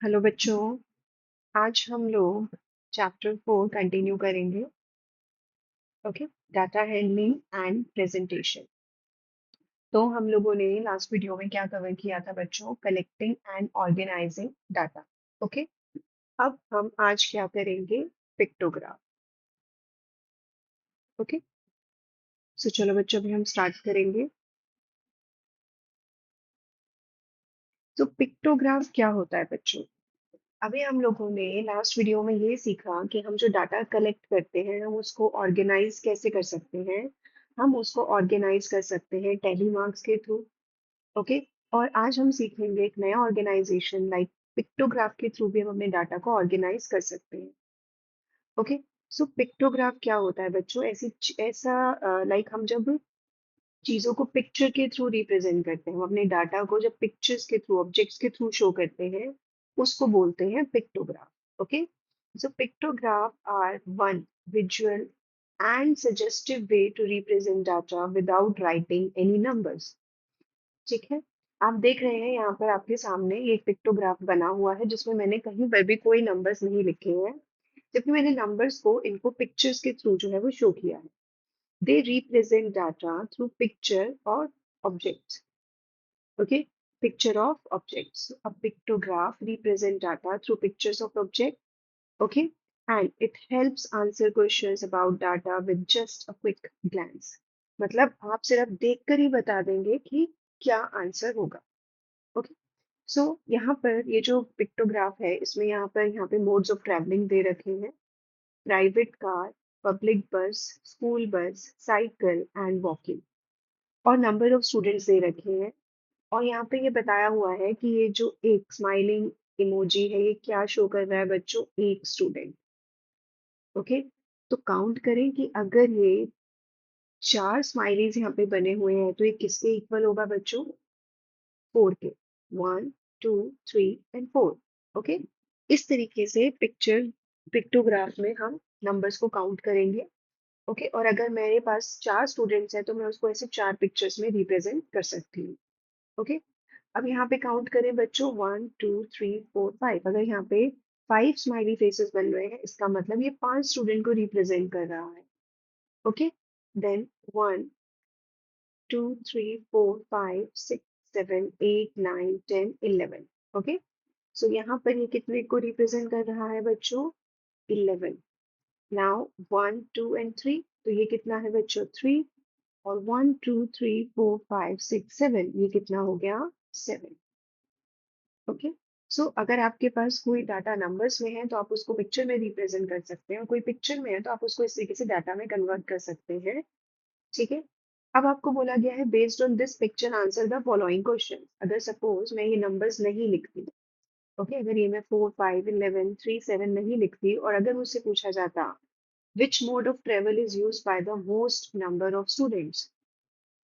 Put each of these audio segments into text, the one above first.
Hello बच्चों। आज हम लोग चैप्टर 4 कंटिन्यू करेंगे। Okay. Data handling and presentation. तो हम लोगों ने लास्ट वीडियो में क्या कवर किया था बच्चों? Collecting and organising data. Okay. अब हम आज क्या करेंगे? पिक्टोग्राफ। ओके। सो चलो बच्चों, अभी हम स्टार्ट करेंगे। तो पिक्टोग्राफ क्या होता है बच्चों? अभी हम लोगों ने लास्ट वीडियो में ये सीखा कि हम जो डाटा कलेक्ट करते हैं हम उसको ऑर्गेनाइज कैसे कर सकते हैं। हम उसको ऑर्गेनाइज कर सकते हैं टेलीमार्क्स के थ्रू। ओके। और आज हम सीखेंगे एक नया ऑर्गेनाइजेशन लाइक पिक्टोग्राफ के थ्रू भी हम अपने डाटा को ऑर्गेनाइज कर सकते हैं। ओके। सो पिक्टोग्राफ क्या होता है बच्चों? ऐसा लाइक हम जब चीजों को पिक्चर के थ्रू रिप्रेजेंट करते हैं, हम अपने डाटा को जब पिक्चर्स के थ्रू ऑब्जेक्ट्स के थ्रू शो करते हैं, उसको बोलते हैं pictograph. Okay. So pictograph are one visual and suggestive way to represent data without writing any numbers. ठीक है। आप देख रहे हैं यहाँ पर आपके सामने एक पिक्टोग्राफ बना हुआ है जिसमें मैंने कहीं पर भी कोई नंबर्स नहीं लिखे हैं, जबकि मैंने नंबर्स को इनको पिक्चर्स के थ्रू जो है वो शो किया है। They represent data through picture or objects. Okay, picture of objects. A pictograph represent data through pictures of object. Okay, and it helps answer questions about data with just a quick glance. मतलब आप सिर्फ देखकर ही बता देंगे कि क्या answer होगा। Okay. सो यहाँ पर ये जो पिक्टोग्राफ है इसमें यहाँ पे मोड्स ऑफ ट्रैवलिंग दे रखे हैं। प्राइवेट कार, पब्लिक बस, school bus, cycle and walking. और नंबर ऑफ स्टूडेंट्स दे रखे हैं। और यहाँ पे ये बताया हुआ है कि ये जो एक स्माइलिंग इमोजी है ये क्या शो कर रहा है बच्चों? एक स्टूडेंट। ओके। तो काउंट करें कि अगर ये 4 स्माइलीज यहाँ पे बने हुए हैं तो ये किसके इक्वल होगा बच्चों? 4 के। 1 2 3 एंड 4। ओके। इस तरीके से पिक्टोग्राफ में हम नंबर्स को काउंट करेंगे। ओके। और अगर मेरे पास 4 स्टूडेंट्स हैं तो मैं उसको ऐसे 4 पिक्चर्स में रिप्रेजेंट कर सकती हूँ। ओके। अब यहाँ पे काउंट करें बच्चों, 1 2 3 4 5। अगर यहाँ पे 5 स्माइली फेसेस बन रहे हैं इसका मतलब ये 5 स्टूडेंट को रिप्रेजेंट कर रहा है। ओके। देन 1 2 3 4 5 6 7 8 9 10 11। ओके। सो यहाँ पर ये कितने को रिप्रेजेंट कर रहा है बच्चों? 11। नाउ 1 2 एंड 3, तो ये कितना है बच्चों? 3। और 1 2 3 4 5 6 7, ये कितना हो गया? 7। ओके। सो अगर आपके पास कोई डाटा नंबर्स में है तो आप उसको पिक्चर में रिप्रेजेंट कर सकते हैं, और कोई पिक्चर में है तो आप उसको इस तरीके से डाटा में कन्वर्ट कर सकते हैं। ठीक है। अब आपको बोला गया है based on this picture answer the following question. अगर सपोज मैं ये नंबर्स नहीं लिखती, ओके, अगर ये मैं 4 5 11 3 7 नहीं लिखती और अगर मुझसे पूछा जाता which mode of travel is use by the most number of students.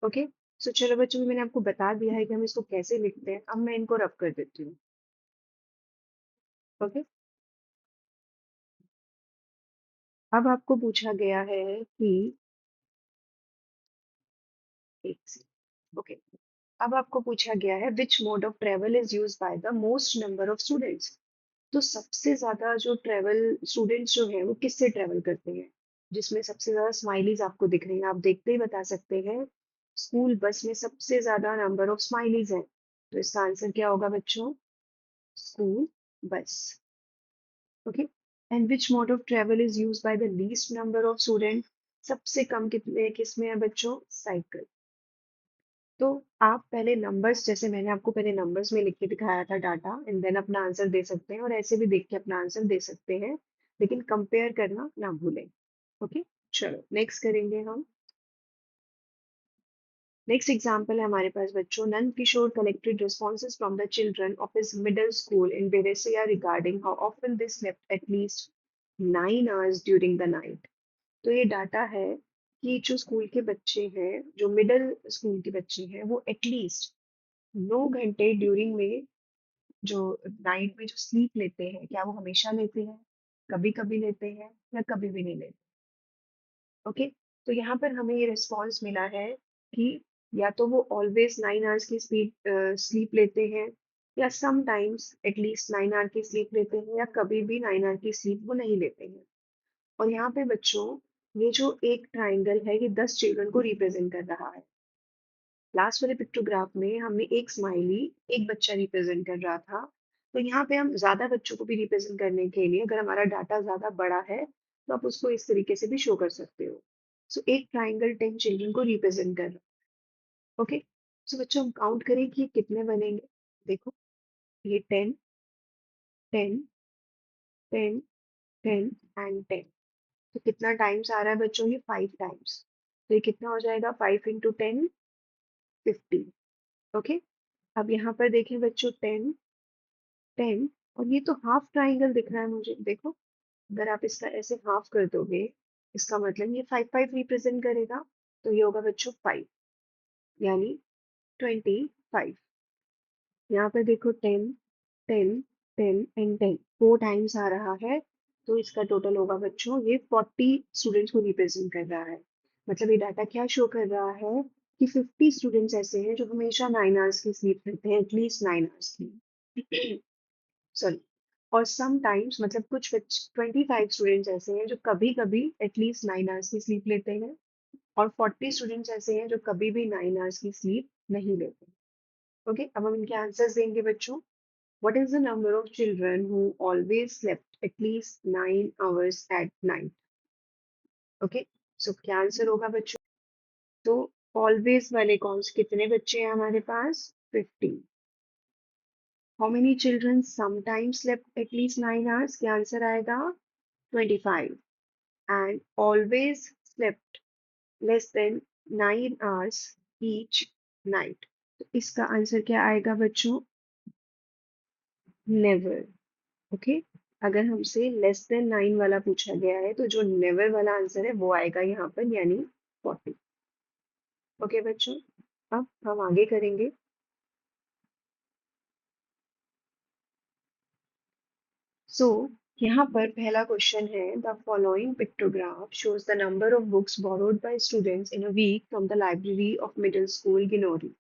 Okay. So चलो बच्चों, मैंने आपको बता दिया है कि हम इसको कैसे लिखते हैं। अब मैं इनको रब कर देती हूँ। ओके। अब आपको पूछा गया है कि एक सेकंड। ओके। अब आपको पूछा गया है which mode of travel is use by the most number of students. तो सबसे ज्यादा जो ट्रेवल स्टूडेंट्स जो है वो किससे ट्रेवल करते हैं? जिसमें सबसे ज्यादा स्माइलीज आपको दिख रही हैं, आप देखते ही बता सकते हैं। स्कूल बस में सबसे ज्यादा नंबर ऑफ स्माइलीज हैं, तो इसका आंसर क्या होगा बच्चों? School bus. Okay. And which mode of travel is use by the least number of student? सबसे कम कितने किसमें है बच्चों? साइकिल। तो आप पहले नंबर्स, जैसे मैंने आपको पहले नंबर्स में लिख के दिखाया था डाटा, एंड देन अपना आंसर दे सकते हैं, और ऐसे भी देख के अपना आंसर दे सकते हैं, लेकिन कंपेयर करना ना भूलें। ओके। चलो नेक्स्ट करेंगे हम। नेक्स्ट एग्जाम्पल है हमारे पास बच्चों, Nand Kishore collected responses from the children of his middle school in Beresia regarding how often they slept at least 9 hours during the night। तो ये डाटा है कि जो स्कूल के बच्चे हैं, जो मिडिल स्कूल के बच्चे हैं, वो एटलीस्ट 9 घंटे ड्यूरिंग में, जो नाइट में जो स्लीप लेते हैं, क्या वो हमेशा लेते हैं, कभी कभी लेते हैं, या कभी भी नहीं लेते? ओके। तो यहाँ पर हमें ये रिस्पॉन्स मिला है कि या तो वो ऑलवेज 9 आवर्स की स्लीप लेते हैं, या समटाइम्स एटलीस्ट 9 आवर की स्लीप लेते हैं, या कभी भी 9 आवर की स्लीप वो नहीं लेते हैं। और यहाँ पे बच्चों, ये जो एक ट्राइंगल है ये 10 चिल्ड्रन को रिप्रेजेंट कर रहा है। लास्ट वाले पिक्टोग्राफ में हमने एक स्माइली, एक बच्चा रिप्रेजेंट कर रहा था। तो यहाँ पे हम ज्यादा बच्चों को भी रिप्रेजेंट करने के लिए, अगर हमारा डाटा ज्यादा बड़ा है तो आप उसको इस तरीके से भी शो कर सकते हो। सो एक ट्राइंगल 10 चिल्ड्रन को रिप्रेजेंट कर रहा है। ओके, सो बच्चों हम काउंट करें कि ये कितने बनेंगे। देखो, ये 10, 10, 10, 10 एंड 10। तो कितना टाइम्स आ रहा है बच्चों, ये 5 टाइम्स। तो ये कितना हो जाएगा, 5 × 10, 50। ओके, अब यहाँ पर देखें बच्चों, 10, और ये तो हाफ ट्राइंगल दिख रहा है मुझे। देखो, अगर आप इसका ऐसे हाफ कर दोगे, इसका मतलब ये 5 5 रिप्रेजेंट करेगा। तो ये होगा बच्चों 5, यानी 25। यहाँ पर देखो, 10, 10, 10 एंड 10, 4 टाइम्स आ रहा है। तो इसका टोटल होगा बच्चों, ये 40 स्टूडेंट्स को रिप्रेजेंट कर रहा है। मतलब ये डाटा क्या शो कर रहा है कि 50 स्टूडेंट्स ऐसे हैं जो हमेशा 9 आवर्स की स्लीप लेते हैं, एटलीस्ट 9 आवर्स की। सॉरी। और सम टाइम्स मतलब कुछ 25 स्टूडेंट्स ऐसे हैं जो कभी कभी एटलीस्ट 9 आवर्स की स्लीप लेते हैं। और 40 स्टूडेंट्स ऐसे हैं जो कभी भी 9 आवर्स की स्लीप नहीं लेते। ओके, अब हम इनके आंसर्स देंगे बच्चों। What is the number of children who always slept at least 9 hours at night? Okay, so क्या आंसर होगा बच्चों। तो ऑलवेज वाले कौन से कितने बच्चे हैं हमारे पास, 50। How many children sometimes slept at least 9 hours, क्या आंसर आएगा, 25। And always slept less than 9 hours each night, तो इसका आंसर क्या आएगा बच्चों, नेवर। ओके, अगर हमसे लेस देन 9 वाला पूछा गया है तो जो नेवर वाला आंसर है वो आएगा यहाँ पर, यानी 40। ओके बच्चों, अब हम आगे करेंगे। सो यहाँ पर पहला क्वेश्चन है, the following pictograph shows the number of books borrowed by students in a week from the library of middle school गिनोरी।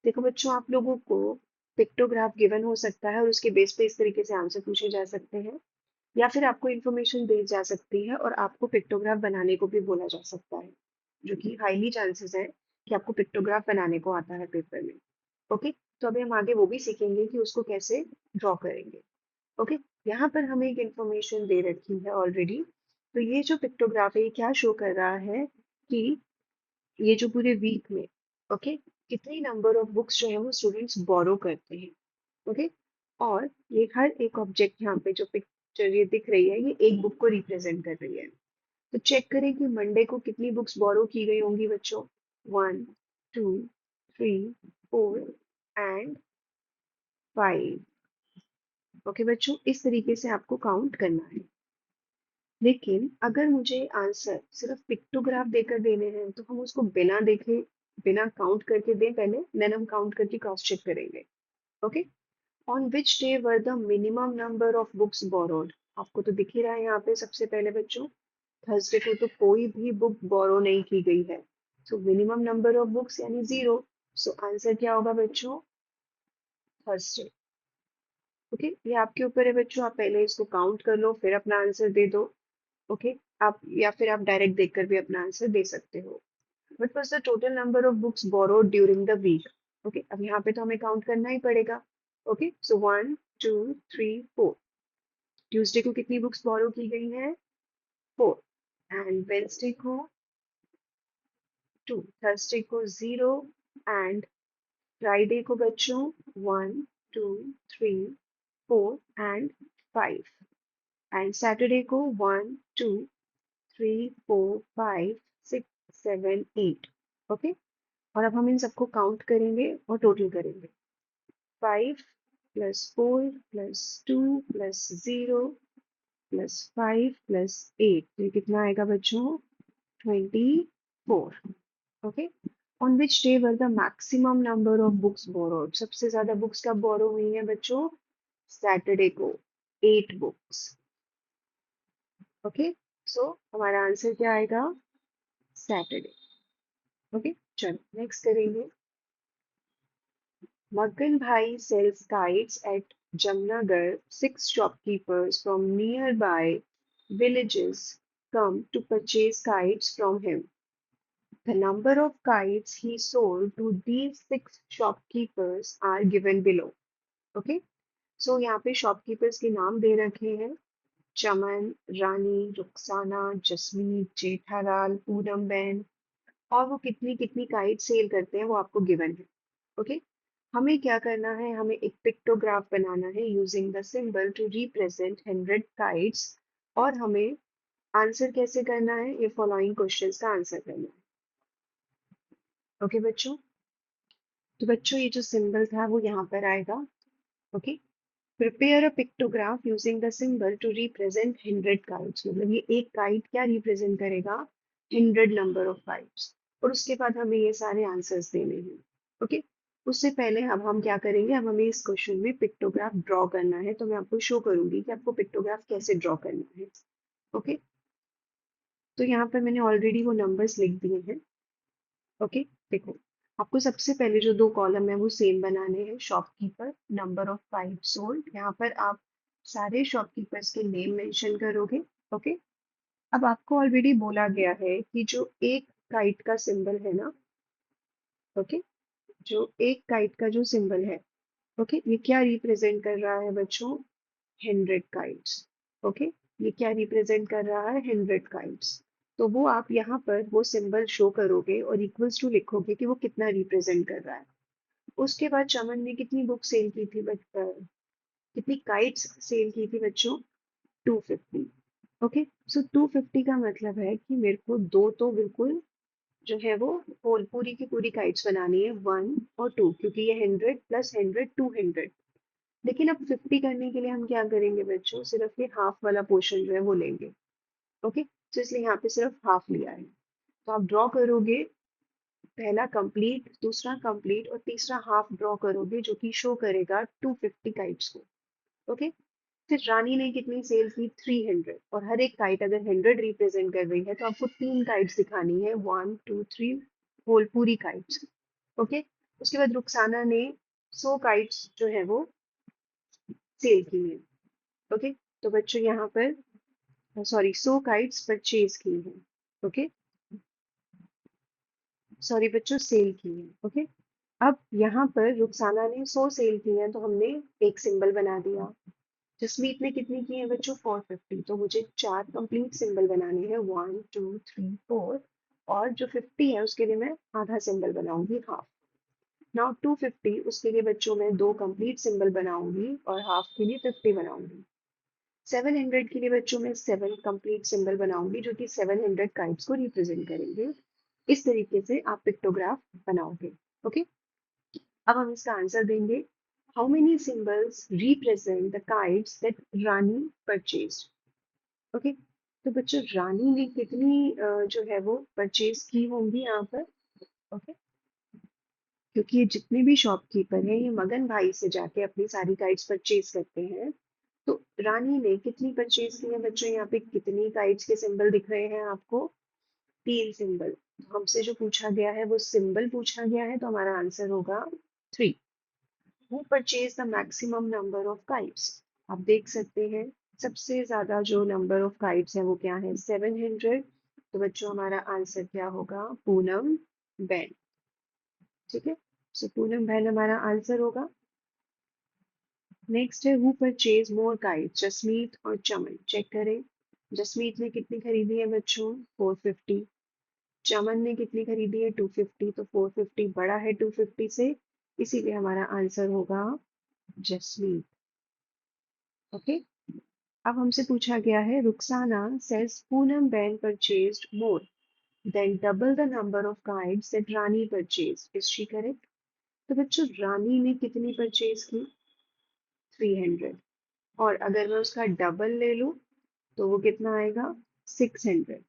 देखो बच्चों, आप लोगों को पिक्टोग्राफ गिवन हो सकता है और उसके बेस पे इस तरीके से आंसर पूछे जा सकते हैं, या फिर आपको इन्फॉर्मेशन दी जा सकती है और आपको पिक्टोग्राफ बनाने को भी बोला जा सकता है, जो कि हाईली चांसेस है कि आपको पिक्टोग्राफ बनाने को आता है पेपर में। ओके, तो अभी हम आगे वो भी सीखेंगे कि उसको कैसे ड्रॉ करेंगे। ओके, यहाँ पर हमें एक इन्फॉर्मेशन दे रखी है ऑलरेडी। तो ये जो पिक्टोग्राफ है ये क्या शो कर रहा है कि ये जो पूरे वीक में, ओके, कितनी नंबर ऑफ बुक्स जो है वो स्टूडेंट्स बोरो करते हैं। ओके, और ये हर एक ऑब्जेक्ट यहाँ पे जो पिक्चर ये दिख रही है ये एक बुक को रिप्रेजेंट कर रही है। तो चेक करें कि मंडे को कितनी बुक्स बोरो की गई होंगी बच्चों, 1, 2, 3, 4 एंड 5। ओके बच्चों, इस तरीके से आपको काउंट करना है। लेकिन अगर मुझे आंसर सिर्फ पिक्टोग्राफ देकर देने हैं तो हम उसको बिना देखे, बिना काउंट करके दें पहले, देन हम काउंट करके क्रॉस चेक करेंगे। Okay, on which day were the minimum number of books borrowed. आपको तो दिख ही रहा है यहाँ पे सबसे पहले बच्चों, थर्सडे को तो कोई भी बुक बोरो नहीं की गई है। So minimum number of books यानी 0। सो आंसर क्या होगा बच्चों, थर्सडे। ओके, ये आपके ऊपर है बच्चों, आप पहले इसको काउंट कर लो फिर अपना आंसर दे दो। ओके, आप या फिर आप डायरेक्ट देखकर भी अपना आंसर दे सकते हो। What was the total number of books borrowed during the week? Okay, अब यहाँ पे तो हमें काउंट करना ही पड़ेगा। ओके, सो 1, 2, 3, 4। ट्यूसडे को कितनी बुक्स बोरो की गई हैं, 4। एंड वेंसडे को 2, थर्सडे को 0 एंड फ्राइडे को बच्चों 1, 2, 3, 4 एंड 5। एंड सैटरडे को 1, 2, 3, 4, 5, 6, 7, 8। ओके, और अब हम इन सबको काउंट करेंगे और टोटल करेंगे। 5 + 4 + 2 + 0 + 5 + 8, तो ये कितना आएगा बच्चों, 24। Okay, on which day were the maximum number of books borrowed. सबसे ज्यादा बुक्स कब बोरो हुई हैं बच्चों, सैटरडे को, 8 बुक्स। ओके, सो हमारा आंसर क्या आएगा, सैटरडे। ओके, चलो नेक्स्ट करेंगे। Magan Bhai sells kites at Jamnagar. Six shopkeepers from nearby villages come to purchase kites from him. The number of kites he sold to these six shopkeepers are given below. Okay, so यहाँ पे shopkeepers के नाम दे रखे हैं। चमन, रानी, Rukhsana, Jasmeet, Jethalal, Poonam ban, और वो कितनी कितनी काइट सेल करते हैं वो आपको गिवन है। ओके, हमें क्या करना है, हमें एक पिक्टोग्राफ बनाना है using the symbol to represent 100 kites. और हमें आंसर कैसे करना है, ये फॉलोइंग क्वेश्चंस का आंसर करना है। ओके बच्चों, तो बच्चों ये जो सिंबल था वो यहाँ पर आएगा। Okay, prepare a pictograph using the symbol to represent 100 kites, मतलब ये एक काइट क्या रिप्रेजेंट करेगा, 100 नंबर ऑफ काइट्स। और उसके बाद हमें ये सारे आंसर्स देने हैं। ओके, उससे पहले अब हम क्या करेंगे, अब हमें इस क्वेश्चन में पिक्टोग्राफ ड्रॉ करना है, तो मैं आपको शो करूंगी कि आपको पिक्टोग्राफ कैसे ड्रॉ करना है। ओके, तो यहाँ पर मैंने ऑलरेडी वो नंबर्स लिख दिए हैं। ओके, देखो, आपको सबसे पहले जो दो कॉलम है वो सेम बनाने हैं। Shopkeeper, number of kite sold, यहाँ पर आप सारे शॉपकीपर्स के नेम मेंशन करोगे। ओके, अब आपको ऑलरेडी बोला गया है कि जो एक काइट का सिंबल है ना, ओके, जो एक काइट का जो सिंबल है, ओके, ये क्या रिप्रेजेंट कर रहा है बच्चों, 100 काइट्स। ओके, ये क्या रिप्रेजेंट कर रहा है, 100 काइट्स। तो वो आप यहाँ पर वो सिंबल शो करोगे और इक्वल्स टू लिखोगे कि वो कितना रिप्रेजेंट कर रहा है। उसके बाद चमन ने कितनी बुक सेल की थी कितनी काइट्स सेल की थी बच्चों, 250। ओके, सो 250 का मतलब है कि मेरे को दो तो बिल्कुल जो है वो होल पूरी की पूरी काइट्स बनानी है, 1 और 2, क्योंकि ये 100 + 100 200। लेकिन अब 50 करने के लिए हम क्या करेंगे बच्चों, सिर्फ ये हाफ वाला पोर्शन जो है वो लेंगे। ओके, तो इसलिए यहाँ पे सिर्फ हाफ लिया है। तो आप ड्रॉ करोगे, पहला कंप्लीट, दूसरा कंप्लीट और तीसरा हाफ ड्रॉ करोगे, जो कि शो करेगा 250 काइट्स को। ओके, फिर रानी ने कितनी सेल की, 300, और हर एक काइट अगर 100 रिप्रेजेंट कर रही है तो आपको तीन काइट्स दिखानी है, 1 2 3 होल पूरी काइट्स। ओके, उसके बाद रुखसाना ने 100 काइट्स जो है वो सेल की है। ओके, तो बच्चों यहाँ पर सॉरी 100 काइट्स परचेज की है। ओके, सॉरी बच्चों सेल की है। ओके, अब यहाँ पर रुखसाना ने 100 सेल की है, तो हमने एक सिंबल बना दिया। जसमीत ने कितनी की है बच्चों, 450, तो मुझे चार कंप्लीट सिंबल बनाने हैं, 1 2 3 4। और जो 50 है उसके लिए मैं आधा सिंबल बनाऊंगी, हाफ। नाउ 250, उसके लिए बच्चों मैं दो कंप्लीट सिंबल बनाऊंगी और हाफ के लिए 50 बनाऊंगी। 700 के लिए बच्चों में 7 कंप्लीट सिंबल बनाऊंगी, जो कि 700 काइट्स को रिप्रेजेंट करेंगे। इस तरीके से आप पिक्टोग्राफ बनाओगे। ओके, अब हम इसका आंसर देंगे। How many symbols represent the kites that Rani purchased. Okay, तो बच्चों रानी ने कितनी जो है वो परचेज की होंगी यहाँ पर। ओके, क्योंकि ये जितने भी शॉपकीपर हैं ये मगन भाई से जाके अपनी सारी काइट्स परचेज करते हैं। तो रानी ने कितनी परचेज की है बच्चों, यहाँ पे कितनी काइट्स के सिंबल दिख रहे हैं आपको, तीन सिंबल। तो हमसे जो पूछा गया है वो सिंबल पूछा गया है, तो हमारा आंसर होगा 3। Who purchased the maximum number of kites? आप देख सकते हैं सबसे ज्यादा जो नंबर ऑफ काइट्स है वो क्या है, 700। तो बच्चों हमारा आंसर क्या होगा, पूनम बैन। ठीक है, सो पूनम बैन हमारा आंसर होगा। नेक्स्ट है who purchase more kites, Jasmeet और चमन। चेक करें, जसमीत ने कितनी खरीदी है बच्चों, 450। चमन ने कितनी खरीदी है, 250। तो 450 बड़ा है 250 से, इसीलिए हमारा आंसर होगा जसमीत। ओके, अब हमसे पूछा गया है Rukhsana says Poonam ban purchased more than double the number of kites that Rani purchased, is she correct. तो बच्चों रानी ने कितनी परचेज की, 300, और अगर मैं उसका डबल ले लूं तो वो कितना आएगा, 600।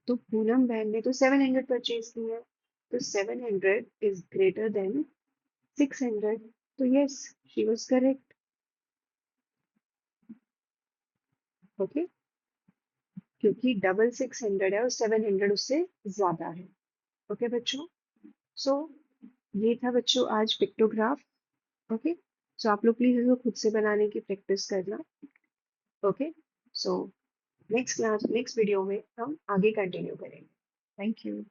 तो पूनम बहन ने तो 700 परचेज की है, तो 700 इज ग्रेटर देन 600। तो yes, she was correct. Okay, क्योंकि डबल 600 है और 700 उससे ज्यादा है। ओके बच्चों, सो ये था बच्चों आज पिक्टोग्राफ। ओके, सो आप लोग प्लीज इसको खुद से बनाने की प्रैक्टिस करना। ओके, सो नेक्स्ट वीडियो में हम आगे कंटिन्यू करेंगे। Thank you.